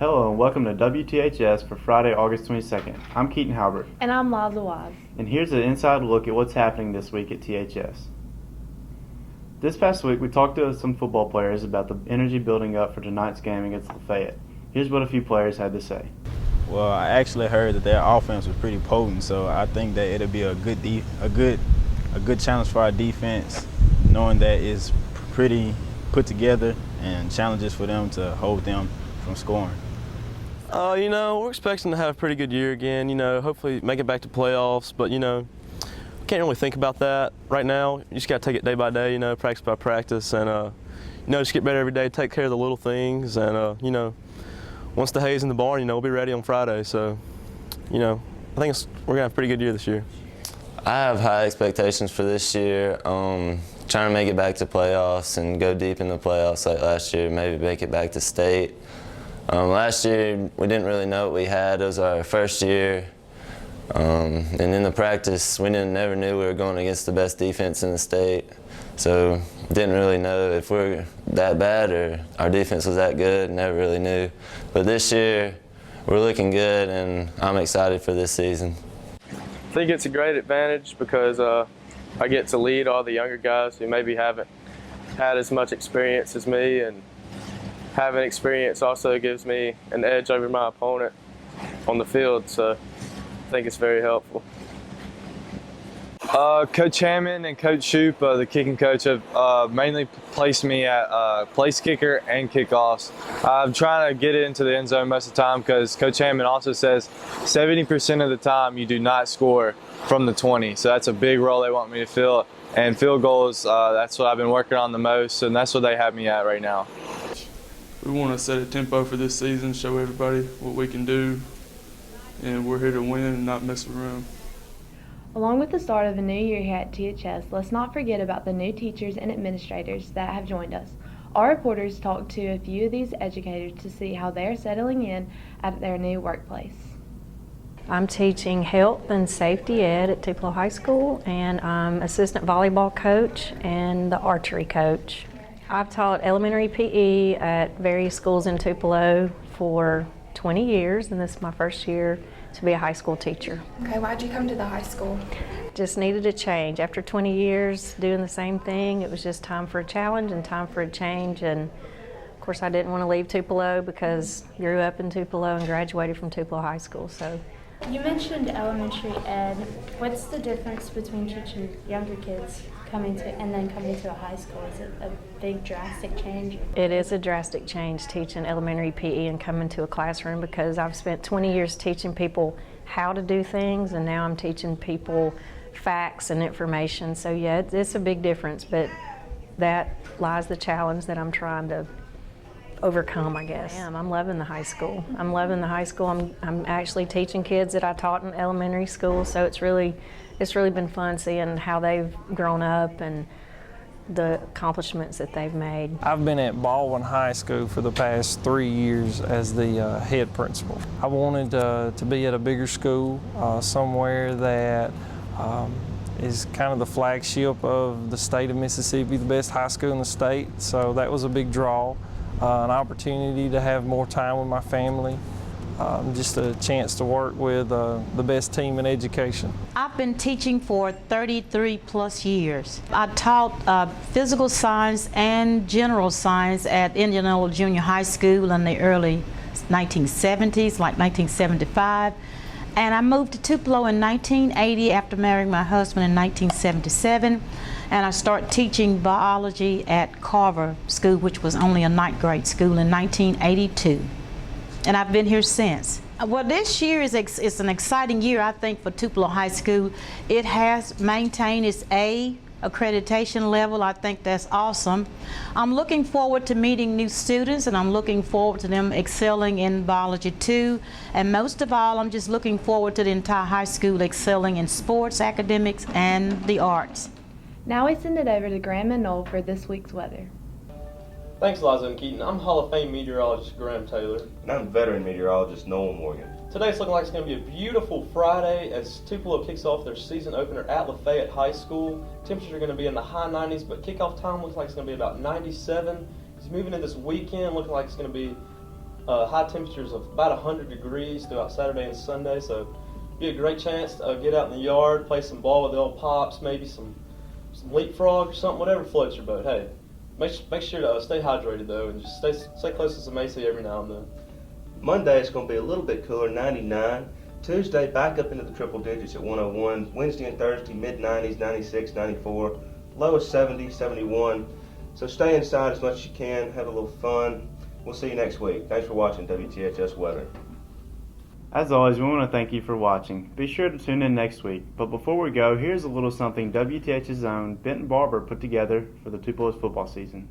Hello and welcome to WTHS for Friday, August 22nd. I'm Keaton Halbert. And I'm Liza Wise. And here's an inside look at what's happening this week at THS. This past week we talked to some football players about the energy building up for tonight's game against Lafayette. Here's what a few players had to say. Well, I actually heard that their offense was pretty potent, so I think that it'll be a good challenge for our defense, knowing that it's pretty put together and challenges for them to hold them from scoring. We're expecting to have a pretty good year again, hopefully make it back to playoffs, but, can't really think about that right now. You just got to take it day by day, practice by practice, and, just get better every day, take care of the little things, and, once the hay's in the barn, we'll be ready on Friday, so, I think we're going to have a pretty good year this year. I have high expectations for this year, trying to make it back to playoffs and go deep in the playoffs like last year, maybe make it back to state. Last year, we didn't really know what we had. It was our first year. And in the practice, we never knew we were going against the best defense in the state. So didn't really know if we were that bad or our defense was that good. Never really knew. But this year, we're looking good, and I'm excited for this season. I think it's a great advantage because I get to lead all the younger guys who maybe haven't had as much experience as me, and having experience also gives me an edge over my opponent on the field, so I think it's very helpful. Coach Hammond and Coach Shoop, the kicking coach, have mainly placed me at place kicker and kickoffs. I'm trying to get it into the end zone most of the time because Coach Hammond also says 70% of the time you do not score from the 20, so that's a big role they want me to fill. And field goals, that's what I've been working on the most, and that's what they have me at right now. We want to set a tempo for this season, show everybody what we can do, and we're here to win and not mess around. Along with the start of a new year here at THS, let's not forget about the new teachers and administrators that have joined us. Our reporters talked to a few of these educators to see how they're settling in at their new workplace. I'm teaching health and safety ed at Tupelo High School, and I'm assistant volleyball coach and the archery coach. I've taught elementary PE at various schools in Tupelo for 20 years, and this is my first year to be a high school teacher. Okay, why'd you come to the high school? Just needed a change. After 20 years doing the same thing, it was just time for a challenge and time for a change. And of course, I didn't want to leave Tupelo because I grew up in Tupelo and graduated from Tupelo High School. So. You mentioned elementary ed. What's the difference between teaching younger kids coming to a high school? Is it a big drastic change? It is a drastic change teaching elementary PE and coming to a classroom, because I've spent 20 years teaching people how to do things, and now I'm teaching people facts and information. So yeah, it's a big difference, but that lies the challenge that I'm trying to overcome, I guess. I'm loving the high school. I'm actually teaching kids that I taught in elementary school, so it's really been fun seeing how they've grown up and the accomplishments that they've made. I've been at Baldwin High School for the past 3 years as the head principal. I wanted to be at a bigger school, somewhere that is kind of the flagship of the state of Mississippi, the best high school in the state, so that was a big draw. An opportunity to have more time with my family, just a chance to work with the best team in education. I've been teaching for 33 plus years. I taught physical science and general science at Indianola Junior High School in the early 1970s, like 1975. And I moved to Tupelo in 1980 after marrying my husband in 1977. And I started teaching biology at Carver School, which was only a ninth grade school, in 1982. And I've been here since. Well, this year is an exciting year, I think, for Tupelo High School. It has maintained its A accreditation level. I think that's awesome. I'm looking forward to meeting new students, and I'm looking forward to them excelling in biology too. And most of all, I'm just looking forward to the entire high school excelling in sports, academics, and the arts. Now we send it over to Graham and Noel for this week's weather. Thanks, Liza and Keaton. I'm Hall of Fame meteorologist Graham Taylor. And I'm veteran meteorologist Noel Morgan. Today it's looking like it's going to be a beautiful Friday as Tupelo kicks off their season opener at Lafayette High School. Temperatures are going to be in the high 90s, but kickoff time looks like it's going to be about 97. It's moving in this weekend, looking like it's going to be high temperatures of about 100 degrees throughout Saturday and Sunday, so be a great chance to get out in the yard, play some ball with the old pops, maybe some leapfrog or something, whatever floats your boat. Hey, make sure to stay hydrated though, and just stay close to some AC every now and then. Monday it's going to be a little bit cooler, 99. Tuesday back up into the triple digits at 101. Wednesday and Thursday mid-90s, 96, 94. Low is 70, 71. So stay inside as much as you can, have a little fun. We'll see you next week. Thanks for watching WTHS Weather. As always, we want to thank you for watching. Be sure to tune in next week. But before we go, here's a little something WTH's own Benton Barber put together for the Tupelo's football season.